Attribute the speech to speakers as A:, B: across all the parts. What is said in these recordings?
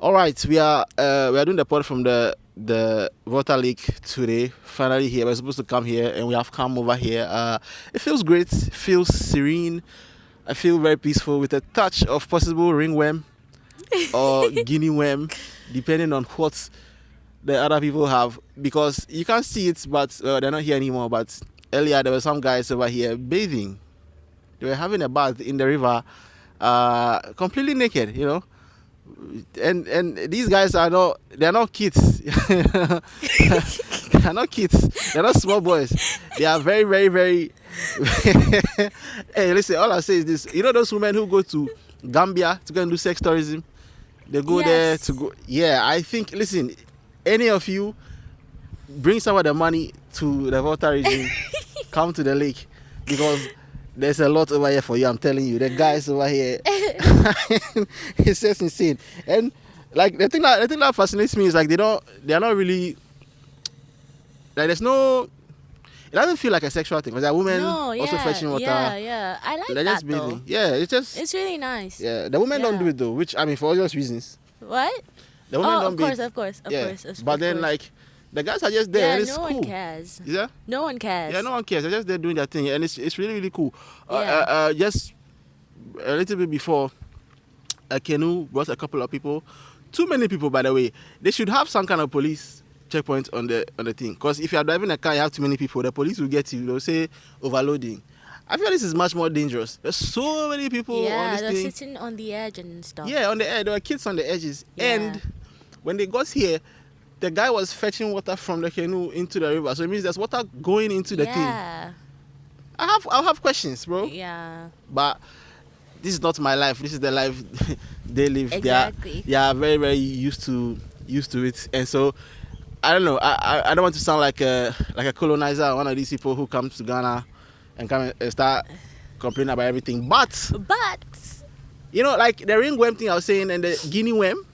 A: All right, we are doing the pod from the Water Lake today. Finally here, we're supposed to come here, and we have come over here. It feels great, feels serene. I feel very peaceful with a touch of possible ringworm or guinea worm, depending on what the other people have. Because you can't see it, but they're not here anymore. But earlier there were some guys over here bathing. They were having a bath in the river, completely naked. And these guys they're not kids. They're not kids. They're not small boys. They are very, very, very. Hey, listen, all I say is this. You know those women who go to Gambia to go and do sex tourism? They go there to go. Yeah, I think, listen, any of you bring some of the money to the water region, come to the lake, because there's a lot over here for you. I'm telling you, the guys over here, it's just insane. And like the thing that fascinates me is like they're not really like it doesn't feel like a sexual thing because there are women also fetching water.
B: Yeah. I like
A: They're
B: that
A: just bathing.
B: though.
A: Yeah, it's
B: really nice.
A: Yeah, the women don't do it though, which I mean for obvious reasons.
B: What?
A: The women don't
B: of course,
A: bathe.
B: of course.
A: But then like the guys are just there and it's
B: no
A: cool.
B: one cares.
A: Yeah?
B: No one cares.
A: Yeah, no one cares. They're just there doing their thing and it's really, really cool.
B: Yeah.
A: Just a little bit before, a canoe brought a couple of people. Too many people, by the way. They should have some kind of police checkpoint on the thing. Because if you are driving a car, you have too many people, the police will get you. They'll say overloading. I feel this is much more dangerous. There's so many people on this
B: they're
A: thing.
B: sitting on the edge and stuff.
A: Yeah, on the edge. There were kids on the edges.
B: Yeah.
A: And when they got here, the guy was fetching water from the canoe into the river. So it means there's water going into the thing.
B: Yeah.
A: I'll have questions, bro.
B: Yeah.
A: But this is not my life. This is the life they live.
B: Exactly.
A: They are very, very used to it. And so I don't know. I don't want to sound like a colonizer, one of these people who comes to Ghana and come and start complaining about everything. But like the ringworm thing I was saying and the guinea worm,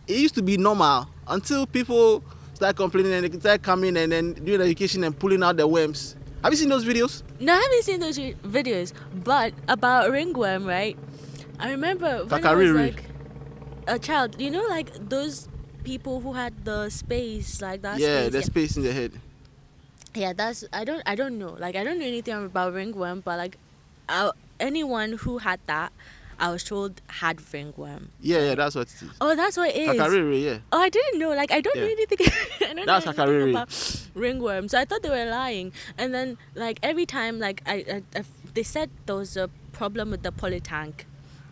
A: it used to be normal until people start complaining and they start coming and then doing education and pulling out the worms. Have you seen those videos?
B: No, I haven't seen those videos. But about ringworm, right? I remember when I was like a child. You know, like those people who had the space, like that.
A: Yeah,
B: space,
A: the space in the head.
B: Yeah, that's I don't know. Like I don't know anything about ringworm, but like anyone who had that, I was told had ringworm.
A: Yeah, that's what it is.
B: Oh, that's what it is.
A: Kakariri, yeah.
B: Oh, I didn't know. Like I don't know anything. I don't
A: That's
B: know anything
A: Kakariri.
B: about ringworm. So I thought they were lying. And then like every time like I they said there was a problem with the polytank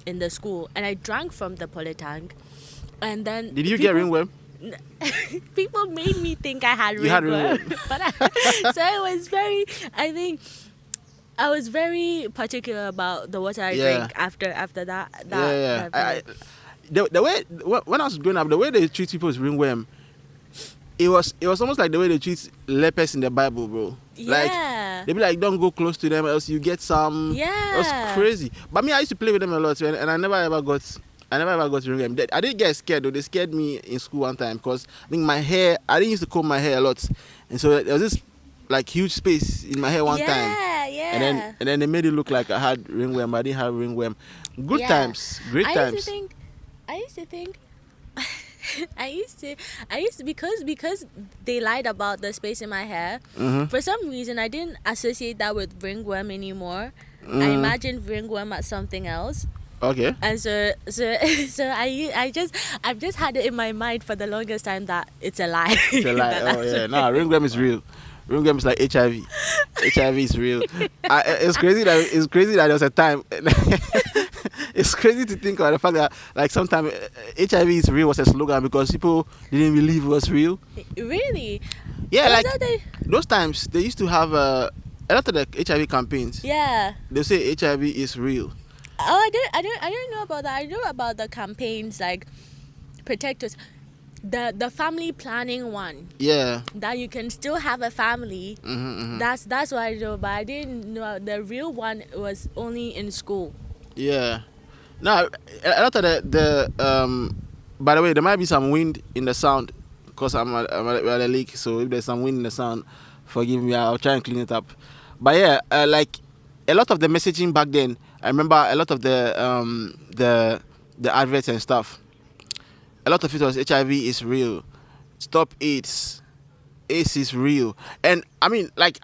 B: in the school, and I drank from the polytank. And then
A: did you get ringworm?
B: People made me think I had
A: You had
B: ringworm.
A: ringworm.
B: But so I was very, I think I was very particular about the water I drink after that.
A: The way when I was growing up, the way they treat people with ringworm, it was almost like the way they treat lepers in the Bible, bro.
B: Yeah.
A: Like they be like, don't go close to them, else you get some.
B: Yeah.
A: It was crazy. But me, I used to play with them a lot, and I never ever got ringworm. I didn't get scared though. They scared me in school one time because I think I didn't used to comb my hair a lot, and so there was this like huge space in my hair one time.
B: Yeah.
A: And then they made it look like I had ringworm. I didn't have ringworm. Good times, great times.
B: I used to think I used to because they lied about the space in my hair.
A: Mm-hmm.
B: For some reason I didn't associate that with ringworm anymore. I imagined ringworm as something else.
A: Okay.
B: And so I've just had it in my mind for the longest time that it's a lie.
A: It's a lie. Oh yeah. Nah, ringworm is real. Ringworm is like HIV. HIV is real. It's crazy that there was a time. It's crazy to think about the fact that like sometimes HIV is real was a slogan because people didn't believe it was real.
B: Really?
A: Yeah, like those times they used to have a lot of the HIV campaigns.
B: Yeah.
A: They say HIV is real.
B: Oh, I don't know about that. I know about the campaigns like Protect Us, the family planning one.
A: Yeah.
B: That you can still have a family.
A: Mm-hmm.
B: That's what I know, but I didn't know the real one was only in school.
A: Yeah. Now a lot of the by the way, there might be some wind in the sound because we're at a lake, so if there's some wind in the sound, forgive me. I'll try and clean it up. But yeah, like a lot of the messaging back then. I remember a lot of the adverts and stuff. a lot of it was HIV is real. Stop AIDS. AIDS is real. And I mean, like,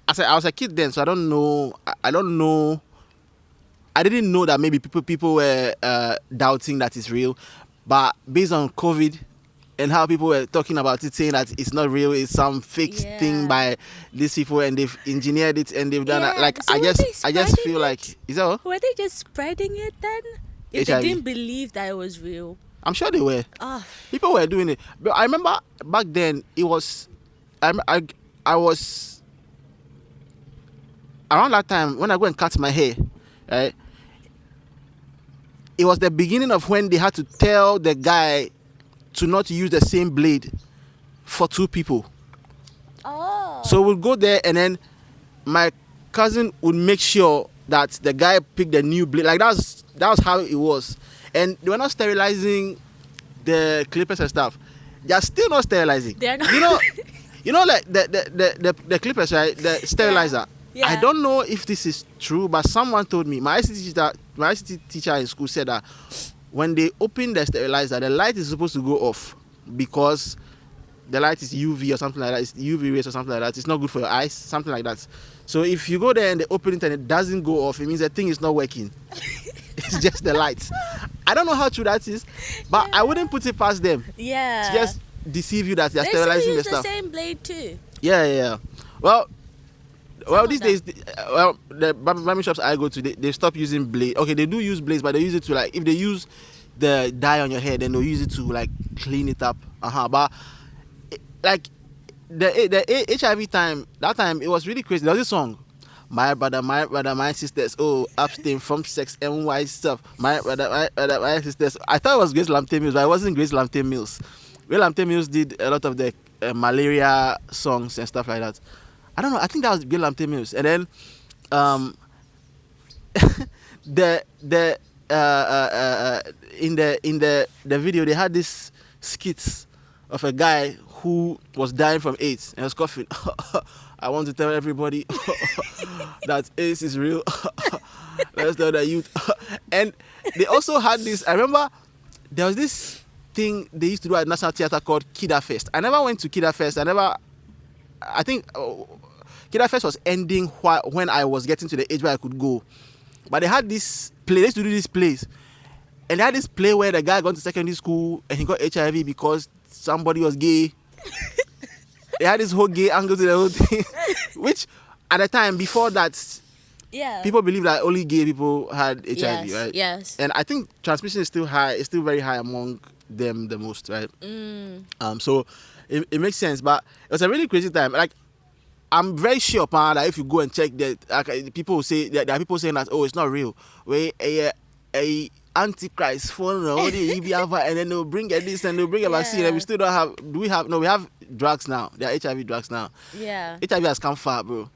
A: I was a kid then, so I don't know. I don't know. I didn't know that maybe people were doubting that it's real. But based on COVID and how people were talking about it, saying that it's not real, it's some fake thing by these people, and they've engineered it and they've done it. Like,
B: So
A: I just feel like, is that all?
B: Were they just spreading it then? If
A: HIV.
B: they didn't believe that it was real.
A: I'm sure they were.
B: Oh,
A: People were doing it. But I remember back then it was, I was around that time when I go and cut my hair, right? It was the beginning of when they had to tell the guy to not use the same blade for two people.
B: oh.
A: So we'll go there, and then my cousin would make sure that the guy picked the new blade. Like, that was how it was. And they were not sterilizing the clippers and stuff. They are still not sterilizing.
B: They're not.
A: You know, like the clippers, right? The sterilizer.
B: Yeah.
A: I don't know if this is true, but someone told me. My ICT teacher in school said that when they open the sterilizer, the light is supposed to go off because the light is UV or something like that. It's UV rays or something like that. It's not good for your eyes, something like that. So if you go there and they open it and it doesn't go off, it means the thing is not working. It's just the lights. I don't know how true that is, but I wouldn't put it past them
B: Yeah.
A: to just deceive you that they're
B: They
A: sterilizing
B: still
A: the
B: use the
A: stuff.
B: same blade too.
A: Yeah. Well,
B: of
A: these
B: them.
A: days, the barber shops I go to, they stop using blade. Okay, they do use blades, but they use it to, like, if they use the dye on your hair, then they'll use it to, like, clean it up. But like the HIV time, that time it was really crazy. There was this song, my brother, my sisters, oh, abstain from sex and white stuff. My brother, my sisters. I thought it was Grace Lamptey Mills, but it wasn't Grace Lamptey Mills. Grace Lamptey Mills did a lot of the malaria songs and stuff like that. I don't know. I think that was Grace Lamptey Mills. And then in the video they had this skits of a guy who was dying from AIDS and was coughing. I want to tell everybody that AIDS is real. Let's tell the youth. And they also had this. I remember there was this thing they used to do at National Theatre called Kida Fest. I never went to Kida Fest. I think Kida Fest was ending when I was getting to the age where I could go. But they had this play. They used to do these plays. And they had this play where the guy got to secondary school and he got HIV because somebody was gay. They had this whole gay angle to the whole thing. Which, at the time, before that, people believed that only gay people had HIV, right?
B: Yes.
A: And I think transmission is still high. It's still very high among them the most, right? So it makes sense. But it was a really crazy time. Like, I'm very sure, that if you go and check that, people will say there are people saying that, oh, it's not real. Where a antichrist phone, and then they'll bring this and they'll bring a vaccine, and we still don't have. We have drugs now. There are HIV drugs now.
B: Yeah.
A: HIV has come far, bro.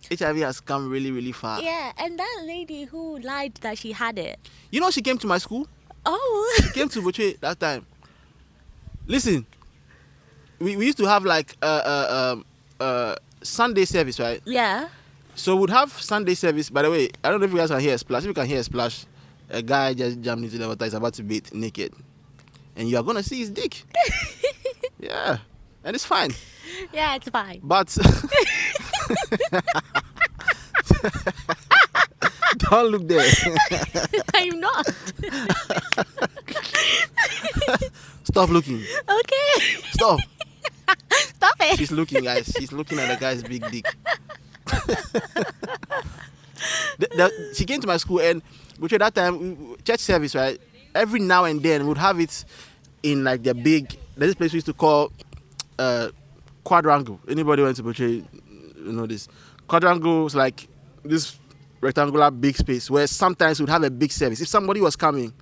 A: HIV has come really, really far.
B: Yeah, and that lady who lied that she had it.
A: You know, she came to my school.
B: Oh.
A: She came to Boche that time. Listen, we used to have like Sunday service, right?
B: Yeah.
A: So we'd have Sunday service. By the way, I don't know if you guys can hear a splash. If you can hear a splash, a guy just jumped into the water. He's about to bathe naked, and you are gonna see his dick. Yeah, and it's fine.
B: Yeah, it's fine.
A: But don't look there.
B: I'm not.
A: Stop looking.
B: Okay.
A: Stop.
B: Stop it.
A: She's looking, guys. She's looking at the guy's big dick. She came to my school, and which at that time, church service, right? Every now and then, we'd have it in like the big. There's this place we used to call quadrangle. Anybody went to portray, you know this? Quadrangle is like this rectangular big space where sometimes we'd have a big service. If somebody was coming,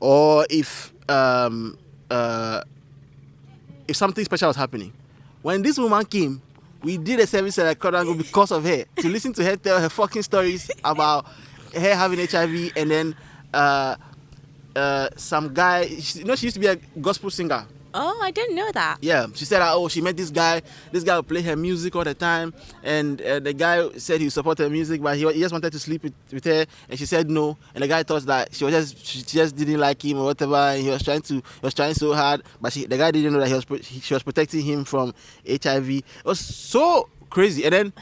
A: or if something special was happening. When this woman came, we did a service at Quadrangle because of her, to listen to her tell her fucking stories about her having HIV, and then some guy, she used to be a gospel singer.
B: Oh, I didn't know that.
A: Yeah, she said, she met this guy. This guy would play her music all the time, and the guy said he supported her music, but he just wanted to sleep with her, and she said no. And the guy thought that she just didn't like him or whatever, and he was trying so hard, but the guy didn't know that she was protecting him from HIV. It was so crazy. And then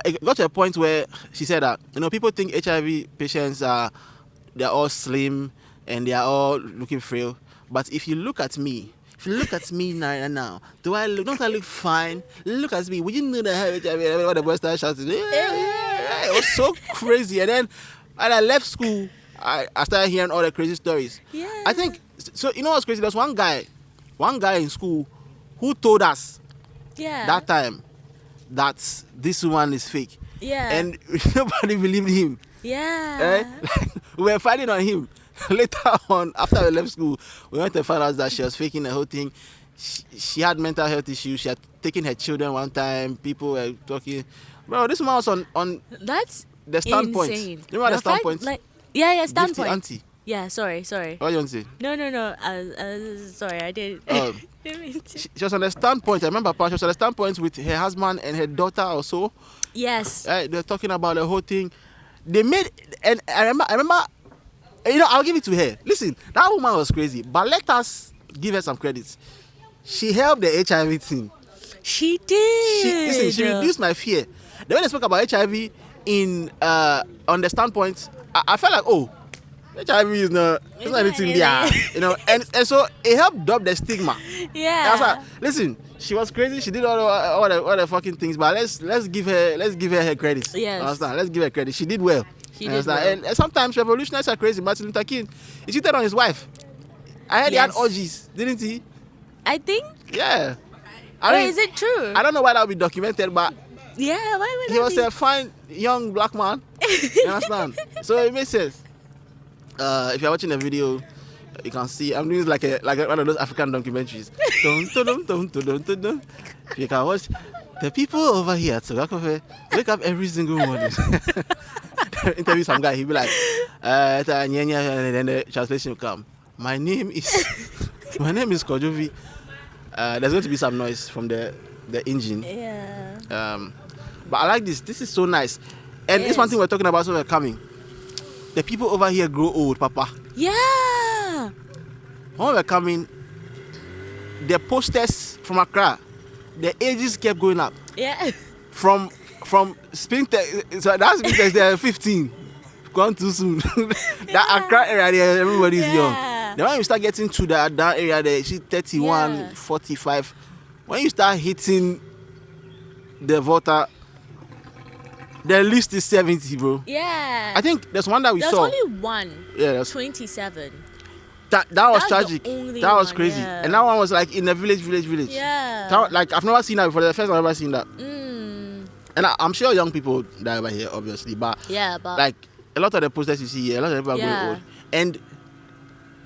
A: it got to a point where she said that people think HIV patients they're all slim and they are all looking frail, but if you look at me now, don't I look fine? Look at me. Would you know that I have HIV? When the boy started shouting, it was so crazy. And then when I left school, I started hearing all the crazy stories.
B: Yeah.
A: I think so. You know what's crazy? There's one guy in school who told us that time that this woman is fake.
B: Yeah.
A: And nobody believed him.
B: Yeah.
A: We were fighting on him. Later on, after we left school, we went to find out that she was faking the whole thing. She had mental health issues. She had taken her children one time. People were talking. Bro, this woman was on
B: That's
A: the standpoint.
B: insane.
A: You remember the standpoint?
B: Standpoint.
A: Gifty auntie.
B: Yeah, sorry.
A: What do you want to say?
B: No. Sorry, I didn't. Didn't mean to.
A: She was on the standpoint. I remember she was on the standpoint with her husband and her daughter or so.
B: Yes.
A: They're talking about the whole thing. They made, and I remember, I'll give it to her. Listen, that woman was crazy, but let us give her some credits. She helped the HIV thing.
B: She did.
A: She reduced my fear. The way they spoke about HIV on the standpoint, I felt like, HIV is not anything there, and so it helped drop the stigma.
B: Yeah.
A: I was like, listen, she was crazy. She did all the fucking things, but let's give her credit.
B: Yes.
A: Understand? Let's give her credit. She did well.
B: She did well.
A: And sometimes revolutionaries are crazy. Martin Luther King, he cheated on his wife. I heard he had orgies, didn't he?
B: I think.
A: Yeah.
B: Is it true?
A: I don't know why that would be documented, but
B: yeah, why would
A: he was a fine young black man. You understand? So it makes sense. If you're watching the video, you can see I'm doing like one of those African documentaries. You can watch the people over here to wake up every single morning. Interview some guy, he'll be like, and then the translation will come. My name is Kojovi. There's going to be some noise from the engine.
B: Yeah.
A: But I like this. This is so nice. And this one thing we're talking about, so we're coming. The people over here grow old, Papa.
B: Yeah.
A: When we're coming, the posters from Accra, the ages kept going up.
B: Yeah.
A: From Spintex, so that's Spintex, they're 15. Gone too soon. That Accra area there, everybody is young. Then when you start getting to that area there, see 31, 45. When you start hitting the Volta, the list is 70, bro.
B: Yeah.
A: I think there's one that we saw.
B: There's only one.
A: Yeah.
B: 27.
A: That was tragic. That was crazy.
B: Yeah.
A: And that one was like in the village.
B: Yeah.
A: Like I've never seen that before. The first time I've ever seen that. And I'm sure young people die over here, obviously. But like a lot of the posters you see here, a lot of people are going old. And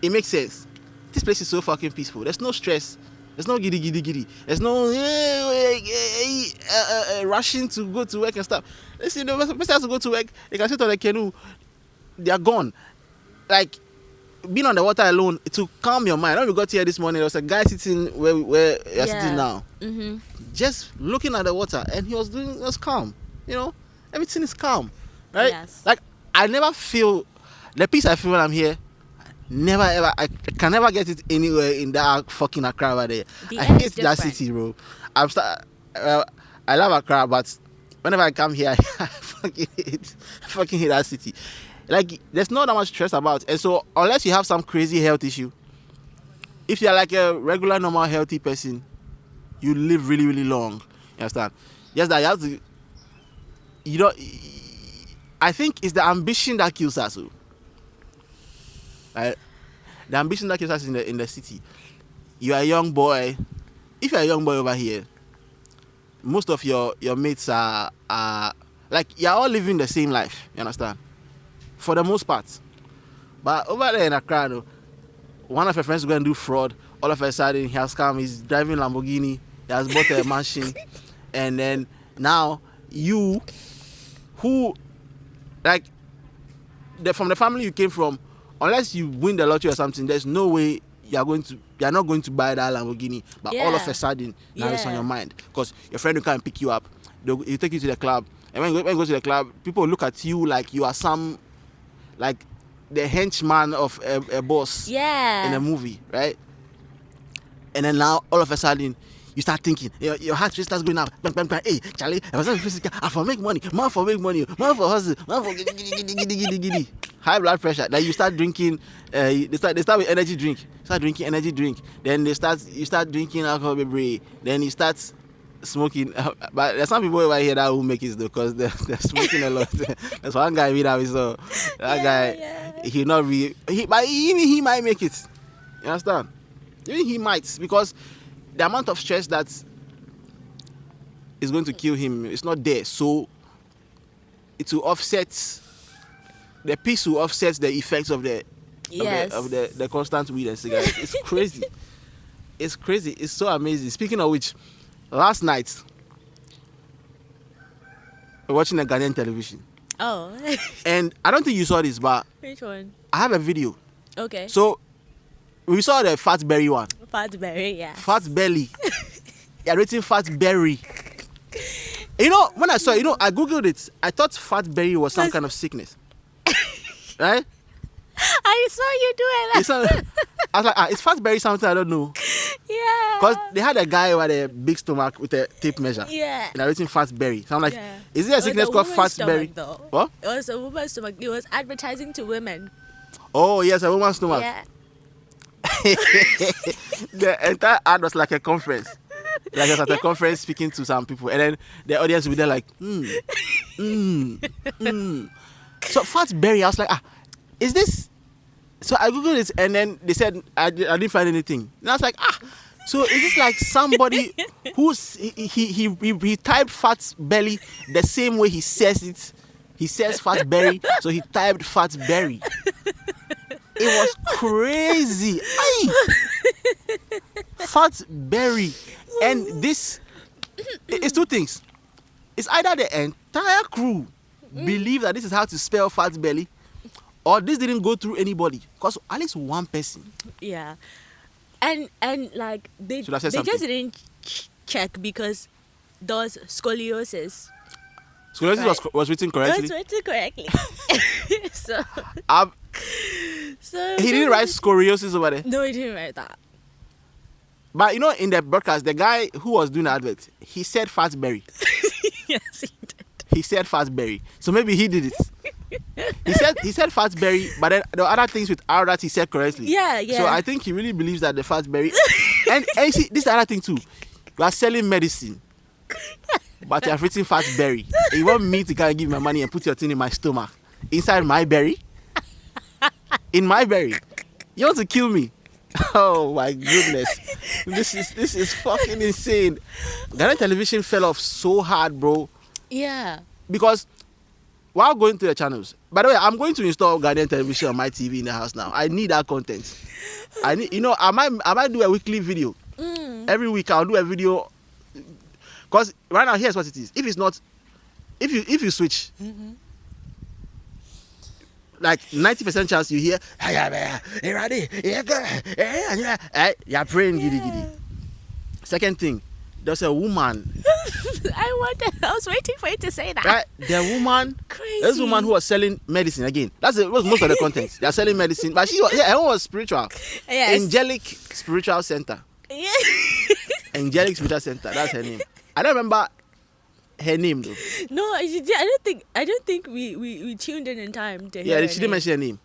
A: it makes sense. This place is so fucking peaceful. There's no stress. There's no giddy. There's no rushing to go to work and stuff. Listen, the person has to go to work, they can sit on the canoe. They are gone. Like, being on the water alone, to calm your mind. When we got here this morning, there was a guy sitting where you're sitting now. Mm-hmm. Just looking at the water, and he was calm. Everything is calm. Right?
B: Yes.
A: Like, I never feel, the peace I feel when I'm here, never ever, I can never get it anywhere in that fucking Accra over there. I hate that city, bro. I love Accra, but whenever I come here, I fucking hate that city. Like, there's not that much stress about. And so, unless you have some crazy health issue, if you're like a regular, normal, healthy person, you live really, really long. You understand? Yes, that you have to. I think it's the ambition that kills us. Right? The ambition that kills us in the city. You are a young boy. If you're a young boy over here, most of your mates are like, you're all living the same life. You understand? For the most part. But over there in Accra, one of your friends is going to do fraud. All of a sudden, he has come, he's driving Lamborghini, he has bought a mansion. And then now, you, who, like, from the family you came from, unless you win the lottery or something, there's no way you are not going to buy that Lamborghini, but all of
B: Yeah.
A: a sudden now it's on
B: Yeah.
A: your mind because your friend will come and pick you up. He'll take you to the club, and when you go to the club, people will look at you like you are some like the henchman of a boss
B: Yeah.
A: in a movie, right? And then now all of a sudden you start thinking, your heart rate starts going up. Bang, bang, bang. Hey, Charlie, I for make money, man for make money, man for hustle, man for giddy. High blood pressure. Then you start drinking. They start with energy drink. Start drinking energy drink. Then you start drinking alcohol, baby. Then you start smoking. But there's some people over here that will make it though, because they're smoking a lot. There's one guy we saw. That guy, he not really. But even he might make it. You understand? Even he might, because the amount of stress that is going to kill him is not there. So it will offset. The peace will offset the effects of the the constant weed and cigarettes. It's crazy. It's crazy. It's so amazing. Speaking of which, last night we're watching the Ghanaian television.
B: Oh.
A: And I don't think you saw this, but
B: Which one?
A: I have a video.
B: Okay.
A: So we saw the fat berry one.
B: Fat berry, yeah.
A: Fat belly. You're rating fat berry. You know, when I saw it, I googled it. I thought fat berry was some kind of sickness. Right?
B: I saw you do it.
A: I was like, is fat berry something I don't know?
B: Yeah.
A: Because they had a guy with a big stomach with a tape measure.
B: Yeah.
A: And I'm rating fat berry. So I'm like,
B: Yeah.
A: is it a sickness called fat berry?
B: Though.
A: What?
B: It was a woman's stomach. It was advertising to women.
A: Oh, yes, a woman's stomach.
B: Yeah.
A: The entire ad was like a conference. Like I was at a conference speaking to some people, and then the audience would be there like, So fat berry, I was like, is this? So I googled it, and then they said I didn't find anything. And I was like, so is this like somebody who's he typed fat belly the same way he says it? He says fat berry, so he typed fat berry. It was crazy. Fat berry. And this, it's two things. It's either the entire crew believe that this is how to spell fat belly, or this didn't go through anybody. Because at least one person.
B: Yeah. And like they
A: Should I say
B: just
A: something?
B: didn't check because there was scoliosis.
A: Scoliosis
B: Right.
A: was written
B: It
A: correctly.
B: was written correctly. so
A: He didn't write scoliosis over there.
B: No, he didn't write that.
A: But in the broadcast, the guy who was doing the advert, he said fat berry.
B: Yes, he did.
A: He said fat berry. So maybe he did it. He said fat berry, but then the other things with R that he said correctly.
B: Yeah, yeah.
A: So I think he really believes that the fat berry. and you see, this other thing too. You are selling medicine, but you have written fat berry. You want me to kind of give my money and put your thing in my stomach, inside my berry? In my berry? You want to kill me? Oh my goodness. This is fucking insane. Ghanaian Television fell off so hard, bro.
B: Yeah.
A: Because while going to the channels, by the way, I'm going to install Ghanaian Television on my TV in the house now. I need that content. I need, I might do a weekly video. Every week I'll do a video. Because right now, here's what it is. If it's not, if you switch, like 90% chance you hear, you're praying giddy giddy. Second thing, there's a woman.
B: I was waiting for you to say that.
A: Right? The woman,
B: Crazy.
A: this woman who was selling medicine again. That's was most of the content. They are selling medicine, but her own was spiritual.
B: Yes.
A: Angelic Spiritual Center.
B: Yeah.
A: Angelic Spiritual Center. That's her name. I don't remember her name though.
B: No, I don't think we tuned in time to hear
A: Yeah,
B: her
A: she didn't
B: name.
A: mention her name.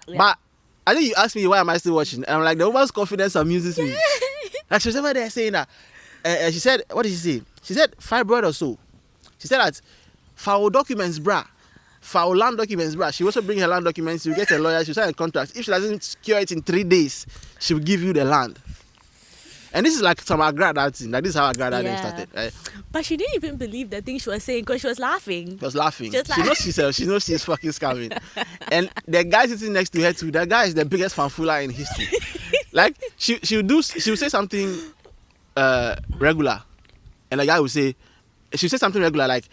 B: Yeah.
A: But I think you asked me why am I still watching, and I'm like, the woman's confidence amuses me. Like she was over there saying that. She said, what did she say? She said fibroid or so. She said that foul documents, brah. Foul land documents, brah. She also bring her land documents. You get a lawyer. She sign a contract. If she doesn't secure it in 3 days, she will give you the land. And this is like some Accra that thing. Like this is how Accra that thing started, right?
B: But she didn't even believe the thing she was saying because she was laughing.
A: She was laughing.
B: Just
A: She
B: like-
A: knows herself. She knows she's fucking scamming. And the guy sitting next to her too. That guy is the biggest fanfula in history. Like she would say something regular, and the guy would say, she would say something regular like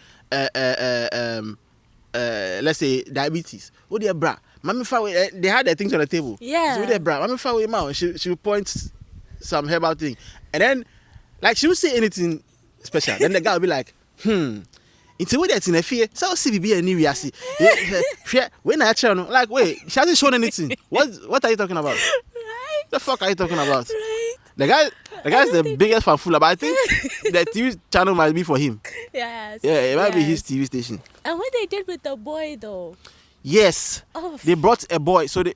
A: let's say diabetes. Oh dear, bruh, Mommy far away. They had their things on the table.
B: Yeah.
A: So with their bra, mommy far away, mouth. She would point some herbal thing, and then like she would say anything special. Then the guy would be like, It's a way that's in a fear. So CBB and New see. When I try, like, wait, she hasn't shown anything. What are you talking about?
B: Right.
A: The fuck are you talking about?
B: Right.
A: The guy's the biggest fanfula, but I think the TV channel might be for him.
B: Yes.
A: Yeah, it might be
B: yes.
A: his TV station.
B: And what they did with the boy though?
A: Yes.
B: Oh.
A: They brought a boy. So they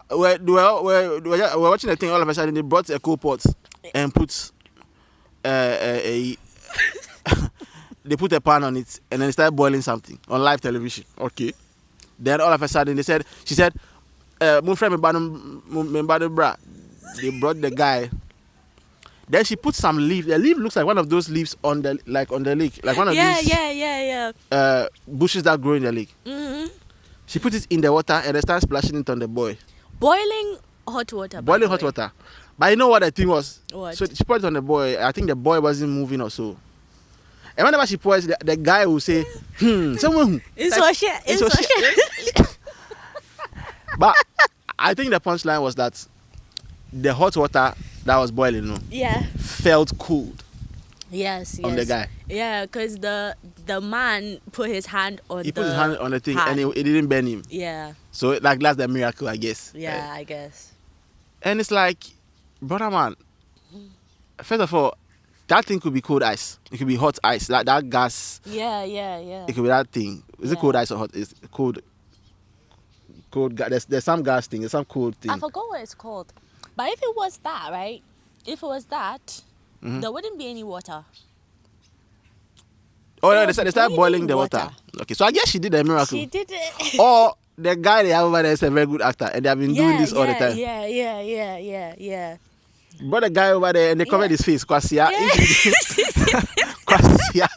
A: were watching the thing. All of a sudden, they brought a coal pot and put they put a pan on it and then they started boiling something on live television. Okay. Then all of a sudden she said, "My friend, bra." They brought the guy. Then she put some leaf. The leaf looks like one of those leaves on the lake, like one of these bushes that grow in the lake.
B: Mm-hmm.
A: She put it in the water and they started splashing it on the boy.
B: Boiling hot water.
A: Boiling hot water. But you know what the thing was?
B: What?
A: So she put it on the boy. I think the boy wasn't moving or so. And whenever she pours, the guy will say, someone.
B: It's like, shit.
A: But I think the punchline was that the hot water that was boiling felt cold.
B: Yes.
A: On the guy.
B: Yeah, because the man put his hand on
A: put his hand on the thing and it didn't burn him.
B: Yeah.
A: So like that's the miracle, I guess.
B: Yeah, I guess.
A: And it's like, brother man, first of all, that thing could be cold ice. It could be hot ice. Like that gas.
B: Yeah.
A: It could be that thing. Is it cold ice or hot? It's cold. Cold gas. There's some gas thing. There's some cold thing.
B: I forgot what it's called. But if it was that, right? If it was that, there wouldn't be any water.
A: Oh no, they started boiling the water. Okay, so I guess she did a miracle.
B: She did it.
A: Or the guy they have over there is a very good actor and they have been doing this all the time.
B: Yeah.
A: But the guy over there and they covered his face. Kwasia. Kwasia.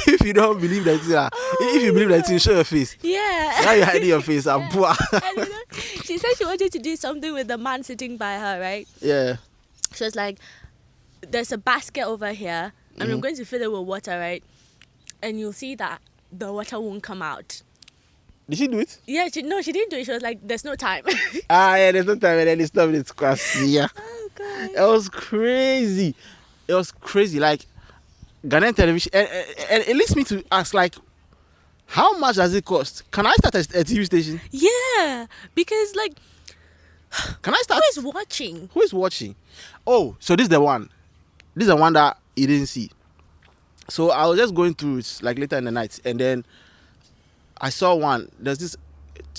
A: If you don't believe that, if you believe that, show your face.
B: Yeah.
A: Now you're hiding your face. I'm poor.
B: She said she wanted to do something with the man sitting by her, right?
A: Yeah.
B: She was like, there's a basket over here and I'm going to fill it with water, right? And you'll see that the water won't come out.
A: Did she do it?
B: Yeah, she didn't do it. She was like, there's no time.
A: Yeah, there's no time. And then they stopped it. Yeah.
B: Oh, God.
A: It was crazy. Like, Ghanaian Television. And it leads me to ask, like, how much does it cost? Can I start a TV station?
B: Yeah, because, like,
A: can I start?
B: Who is watching?
A: Who is watching? Oh, so this is the one. This is the one that you didn't see. So I was just going through it, like, later in the night. And then I saw one. There's this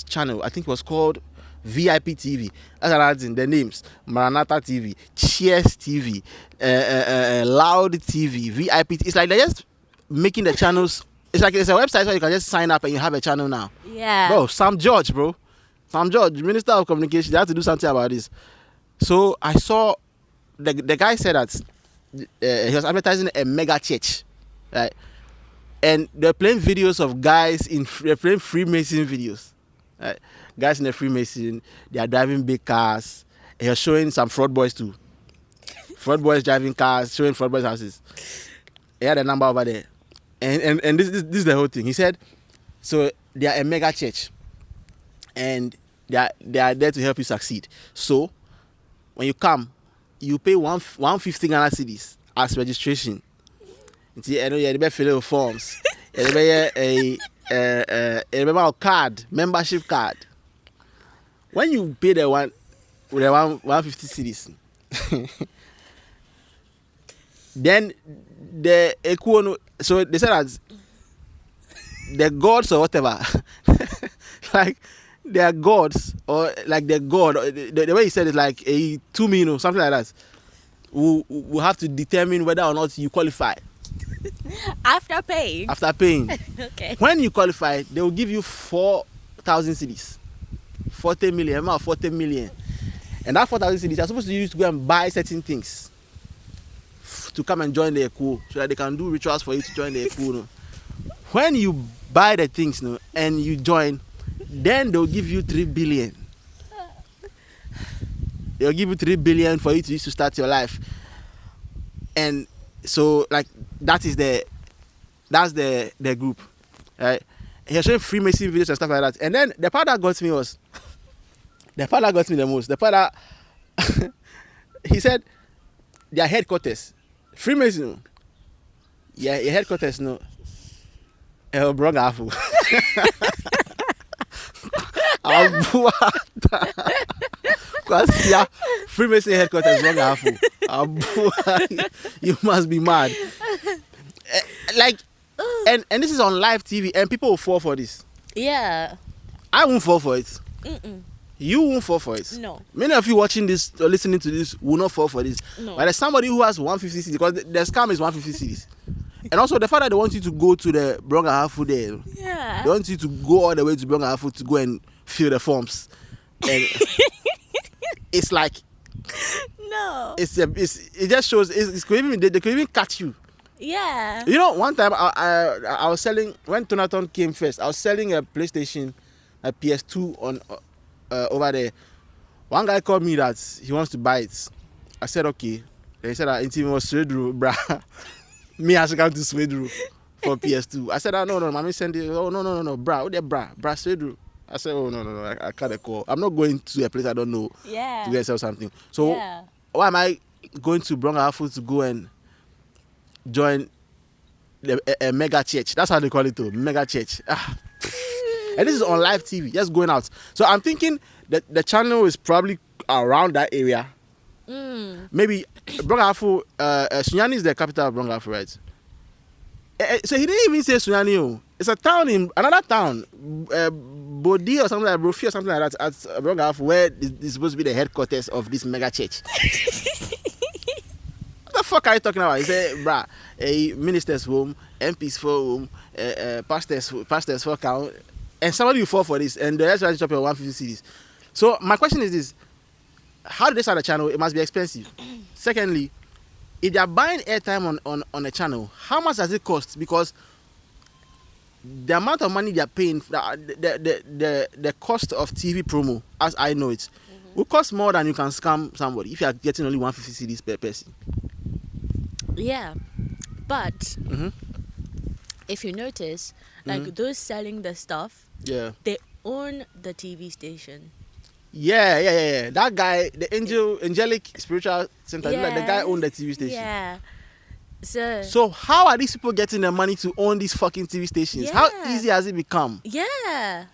A: channel. I think it was called VIP TV. That's another thing. The names: Maranatha TV, Cheers TV, Loud TV, VIP. It's like they're just making the channels. It's like it's a website where you can just sign up and you have a channel now.
B: Yeah.
A: Bro, Sam George, Minister of Communication. They have to do something about this. So I saw the guy said that he was advertising a mega church, right? And they're playing videos of guys they're playing Freemason videos. Right? Guys in the Freemason, they are driving big cars. And you're showing some fraud boys too. Fraud boys driving cars, showing fraud boys houses. He had a number over there. And this is the whole thing. He said, so they are a mega church. And they are there to help you succeed. So when you come, you pay 150 Ghana cedis as registration. I know you have fill forms. You have a card, membership card. When you pay the 150 cedis, then the equal. So they said that the gods or whatever, like they are gods or like the god. The way he said it, like a 2 million or something like that. Will have to determine whether or not you qualify.
B: After paying. Okay.
A: When you qualify, they will give you 4,000 cedis. 40 million. And that 4,000 cedis are supposed to use to go and buy certain things to come and join the ECO so that they can do rituals for you to join the ECO. No? When you buy the things and you join, then they'll give you 3 billion. They'll give you 3 billion for you to use to start your life. And so, like, that's the group, right? He was showing Freemason videos and stuff like that. And then the part that got me was The part that got me the most, the part that he said their headquarters, Freemason. Yeah, your headquarters no. El Brogafu. Because yeah, Freemason headquarters Brogafu. You must be mad. Like, and this is on live TV, and people will fall for this.
B: Yeah.
A: I won't fall for it.
B: Mm-mm.
A: You won't fall for it.
B: No.
A: Many of you watching this or listening to this will not fall for this.
B: No.
A: But there's somebody who has 150 cities, because the scam is 150 cities. And also the fact that they want you to go to the Brogafu there.
B: Yeah.
A: They want you to go all the way to Brogafu to go and fill the forms. And it's like,
B: No.
A: it just shows, they could even catch you.
B: Yeah.
A: You know, one time I was selling, when Tonaton came first, I was selling a PlayStation, a PS2 on over there. One guy called me that he wants to buy it. I said, okay. Then he said, it was Swedru, bruh. Me, I should come to Swedru for PS2. I said, no, mommy send it. Oh, no, bruh. What there, bruh? Bruh, Swedru. I said, oh, no, I can't call. I'm not going to a place I don't know
B: Yeah.
A: to go and sell something. So,
B: Yeah.
A: why am I going to Brongafu to go and join a mega church? That's how they call it, too. Mega church. And this is on live TV, just going out. So I'm thinking that the channel is probably around that area. Maybe Brongafu, Sunyani is the capital of Brongafu, right? So he didn't even say Sunyani. Oh. It's a town in another town, Bodi or something like Brofi or something like that at Brongafu, where is supposed to be the headquarters of this mega church. What the fuck are you talking about? He said, bruh, a minister's home, MP's home, pastors for count. And somebody will fall for this, and the rest will chop your 150 cedis. So my question is this: how do they start a channel? It must be expensive. Secondly, if they are buying airtime on a channel, how much does it cost? Because the amount of money they are paying, the cost of TV promo, as I know it, will cost more than you can scam somebody if you are getting only 150 cedis per person.
B: Yeah. But if you notice, like those selling the stuff,
A: Yeah.
B: they own the TV station.
A: Yeah. That guy, the angelic spiritual center, like the guy owned the TV station.
B: Yeah.
A: So how are these people getting the money to own these fucking TV stations?
B: Yeah.
A: How easy has it become?
B: Yeah.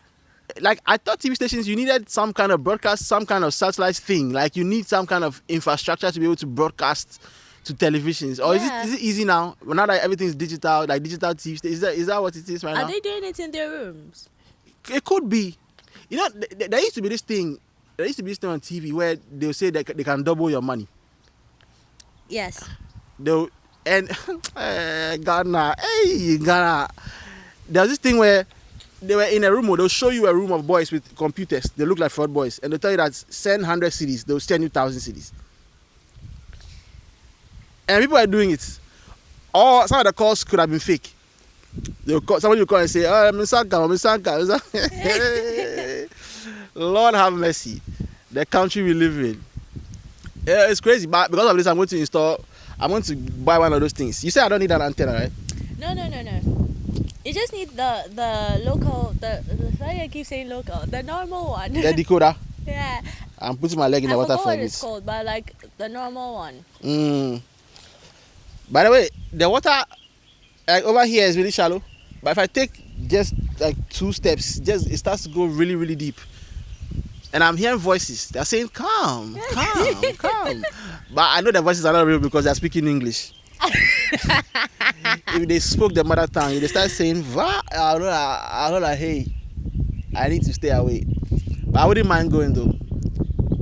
A: Like, I thought TV stations, you needed some kind of broadcast, some kind of satellite thing. Like, you need some kind of infrastructure to be able to broadcast to televisions. Or is it easy now? Now that everything is digital, like digital TV stations, is that what it is right now?
B: Are they doing it in their rooms?
A: It could be. You know, there used to be this thing. There used to be this thing on TV where they'll say that they can double your money.
B: Yes.
A: Ghana, Ghana. There's this thing where they were in a room, or they'll show you a room of boys with computers. They look like fraud boys, and they'll tell you that send 100 cities, they'll send you 1,000 cities. And people are doing it. Or some of the calls could have been fake. Somebody will call and say, oh, Misaka. Lord have mercy. The country we live in. Yeah, it's crazy, but because of this, I'm going to buy one of those things. You say I don't need an antenna, right?
B: No. You just need the local, sorry I keep saying local, the normal one.
A: The decoder.
B: Yeah.
A: I'm putting my leg in the water
B: I forgot
A: for
B: what
A: this.
B: it's called, but like the normal one.
A: By the way, the water like over here is really shallow. But if I take just like 2 steps, it starts to go really, really deep. And I'm hearing voices. They're saying, calm. But I know the voices are not real because they're speaking English. If they spoke the mother tongue, if they start saying, I know that, hey, I need to stay away. But I wouldn't mind going though.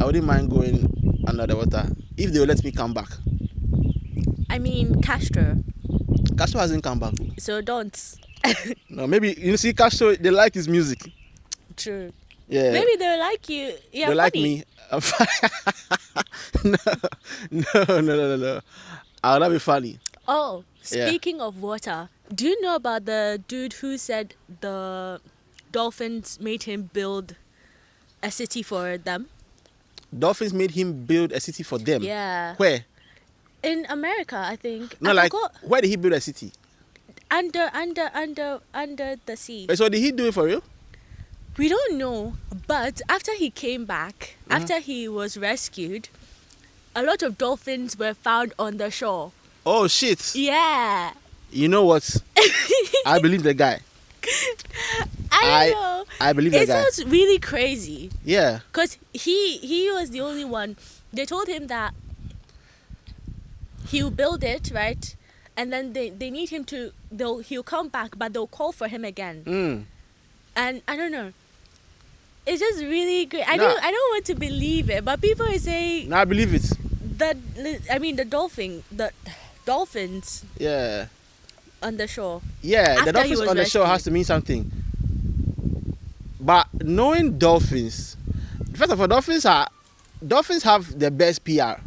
A: I wouldn't mind going under the water if they will let me come back.
B: I mean, Castro
A: hasn't come back.
B: So don't.
A: No, maybe, you see, Castro, they like his music.
B: True.
A: Yeah.
B: Maybe they like you. Yeah,
A: they like me. I'm fine. No. I'll not be funny.
B: Oh, speaking of water, do you know about the dude who said the dolphins made him build a city for them?
A: Dolphins made him build a city for them?
B: Yeah.
A: Where?
B: In America, I think.
A: No, where did he build a city?
B: Under the sea.
A: Wait, so did he do it for real?
B: We don't know, but after he came back, after he was rescued, a lot of dolphins were found on the shore.
A: Oh shit!
B: Yeah.
A: You know what? I believe the guy.
B: I don't know.
A: I believe the
B: It
A: guy.
B: sounds really crazy.
A: Yeah.
B: Because he was the only one. They told him that he'll build it, right? And then they need him to, he'll come back, but they'll call for him again. And I don't know. It's just really great. I don't want to believe it, but people are saying
A: No, I believe it.
B: the dolphins
A: Yeah.
B: on the shore.
A: Yeah,
B: After
A: the
B: he
A: dolphins
B: was
A: on the shore
B: rescued.
A: has to mean something. But knowing dolphins, first of all, dolphins have the best PR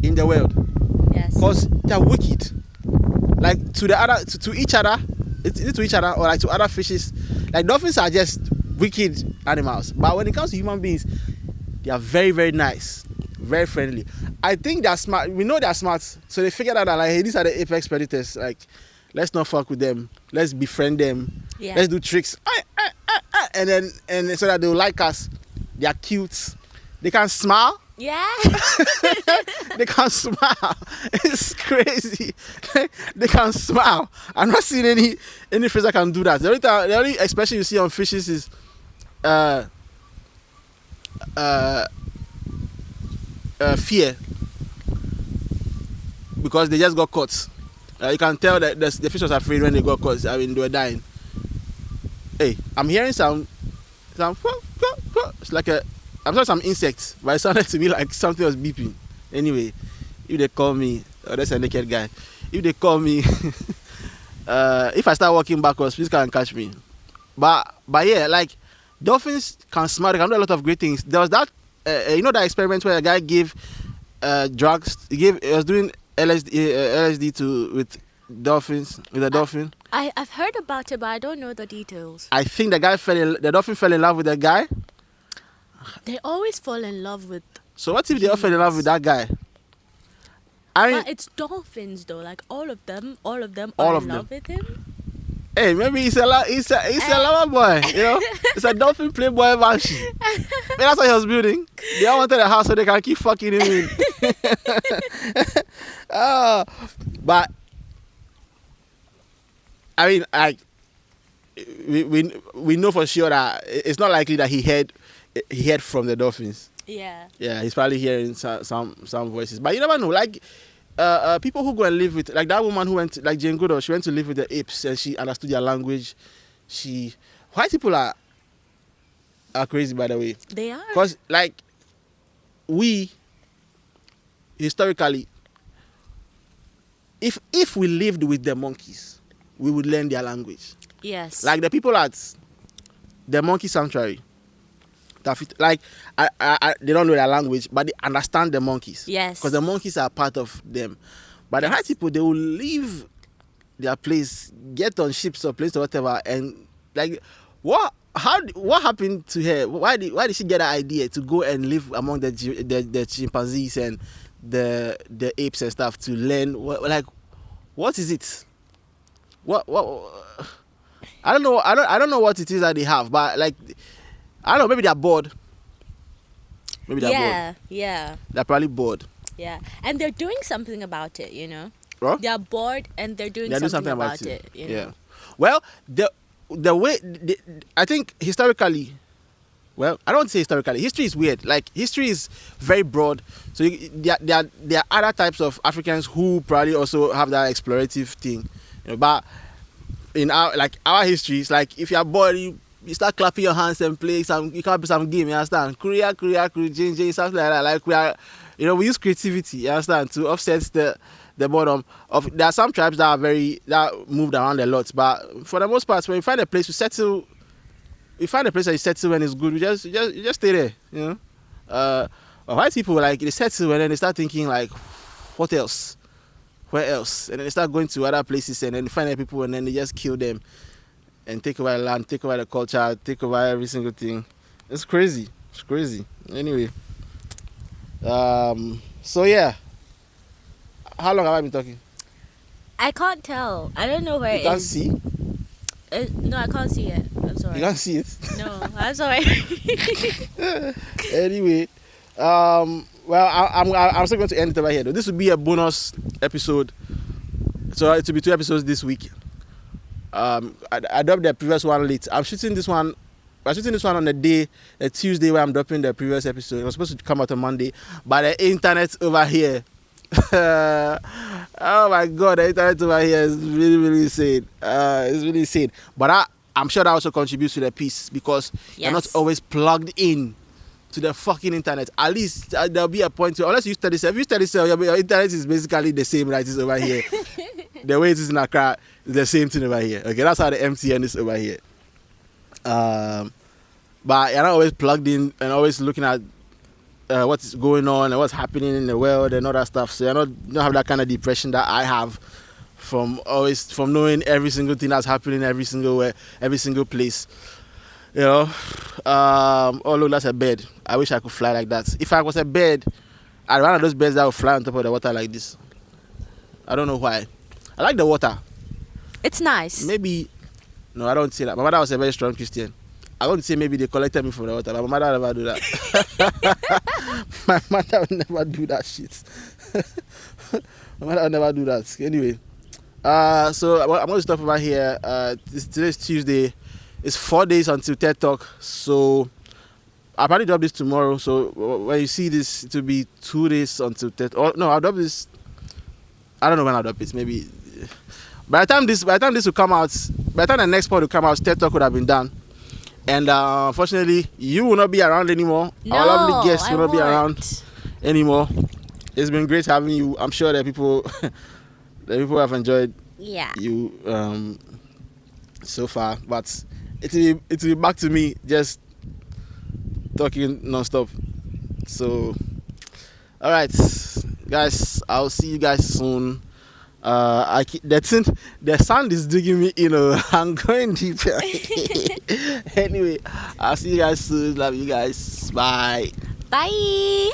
A: in the world
B: Yes.
A: because they're wicked. Like to the other, to each other, is it to each other or like to other fishes? Like dolphins are just wicked animals. But when it comes to human beings, they are very, very nice, very friendly. I think they're smart. We know they're smart, so they figured out that like, hey, these are the apex predators. Like, let's not fuck with them. Let's befriend them.
B: Yeah.
A: Let's do tricks. And then so that they'll like us. They are cute. They can smile.
B: Yeah.
A: They can smile. It's crazy. They can smile. I'm not seeing any fish that can do that. The only expression you see on fishes is fear, because they just got caught. You can tell that the fish was afraid when they got caught. I mean, they were dying. Hey, I'm hearing some. It's like I'm sorry, some insects, but it sounded to me like something was beeping. Anyway, if they call me, oh, that's a naked guy. If they call me, if I start walking backwards, please come and catch me. But yeah, like dolphins can smell. They can do a lot of great things. There was that, you know, that experiment where a guy gave drugs. He was doing LSD with dolphins, with a dolphin.
B: I've heard about it, but I don't know the details.
A: I think the dolphin fell in love with the guy.
B: They always fall in love with.
A: So what if they all fell in love with that guy? I mean,
B: But it's dolphins though. Like all of them
A: All
B: are
A: of
B: in
A: them.
B: love with him.
A: hey, maybe he's a lover boy. You know, it's a dolphin playboy banshee. That's what he was building. They all wanted a house so they can keep fucking him in. But I mean, like we know for sure that it's not likely that he heard from the dolphins.
B: Yeah.
A: Yeah, he's probably hearing some voices, but you never know. Like people who go and live with, like that woman who went, like Jane Goodall, she went to live with the apes and she understood their language. White people are crazy, by the way,
B: They are.
A: because like we historically, if we lived with the monkeys, we would learn their language.
B: Yes.
A: Like the people at the monkey sanctuary, like they don't know their language, but they understand the monkeys.
B: Yes.
A: Because the monkeys are part of them. But the white people, they will leave their place, get on ships or planes or whatever, and like what happened to her? Why did she get an idea to go and live among the chimpanzees and the apes and stuff to learn what is it? What I don't know. I don't know what it is that they have, but like I don't know. Maybe they're bored. Maybe they're bored.
B: Yeah.
A: They're probably bored.
B: Yeah. And they're doing something about it, you know.
A: Huh?
B: They're bored and they're doing something about it. You know?
A: Yeah. Well, the way I think historically. Well, I don't want to say historically. History is weird. Like history is very broad. So there are other types of Africans who probably also have that explorative thing. You know, but in our history, it's like if you're bored, you start clapping your hands and play some. You can play some game. You understand? Korea, Jane, something like that. Like we are, you know, we use creativity. You understand, to offset the boredom of. There are some tribes that moved around a lot, but for the most part, when you find a place to settle. You find a place that you settle when it's good. You just stay there, you know. White people, like, they settle and then they start thinking like, what else? Where else? And then they start going to other places and then they find people and then they just kill them and take over the land, take over the culture, take over every single thing. It's crazy. It's crazy. Anyway, so yeah. How long have I been talking?
B: I can't tell. I don't know where
A: You can't see.
B: No, I can't see it. I'm sorry.
A: You can't see it.
B: No, I'm sorry.
A: Anyway, well, I'm still going to end it over here. Though. This will be a bonus episode, so it will be 2 episodes this week. I dropped the previous one late. I'm shooting this one on the Tuesday where I'm dropping the previous episode. It was supposed to come out on Monday, but the internet over here. Oh my God, the internet over here is really, really insane. It's really insane. But I'm sure that also contributes to the piece because you're not always plugged in to the fucking internet. At least there'll be a point to, unless you use Telecel. If you use Telecel, your internet is basically the same that is over here. The way it is in Accra is the same thing over here. Okay, that's how the MTN is over here. But you're not always plugged in and always looking at what's going on and what's happening in the world and all that stuff. So you don't have that kind of depression that I have from knowing every single thing that's happening every single place. You know, oh look, that's a bird. I wish I could fly like that. If I was a bird, I'd one of those birds that would fly on top of the water like this. I don't know why. I like the water.
B: It's nice.
A: Maybe, no, I don't say that. My mother was a very strong Christian. I don't say maybe they collected me from the water, but my mother never do that. My mother would never do that shit. My mother would never do that. Anyway, so I'm going to stop over here. Today's Tuesday. It's 4 days until TED Talk, so I'll probably drop this tomorrow. So when you see this, it will be 2 days until TED. Oh no, I'll drop this. I don't know when I'll drop it. Maybe by the time this will come out, by the time the next part will come out, TED Talk would have been done. And unfortunately, you will not be around anymore.
B: No,
A: our lovely guests will not be
B: won't.
A: around anymore. It's been great having you. I'm sure that people have enjoyed you so far, but it will be back to me just talking non-stop. So all right, guys, I'll see you guys soon. The sound is digging me, I'm going deeper. Anyway, I'll see you guys soon. Love you guys. Bye.
B: Bye.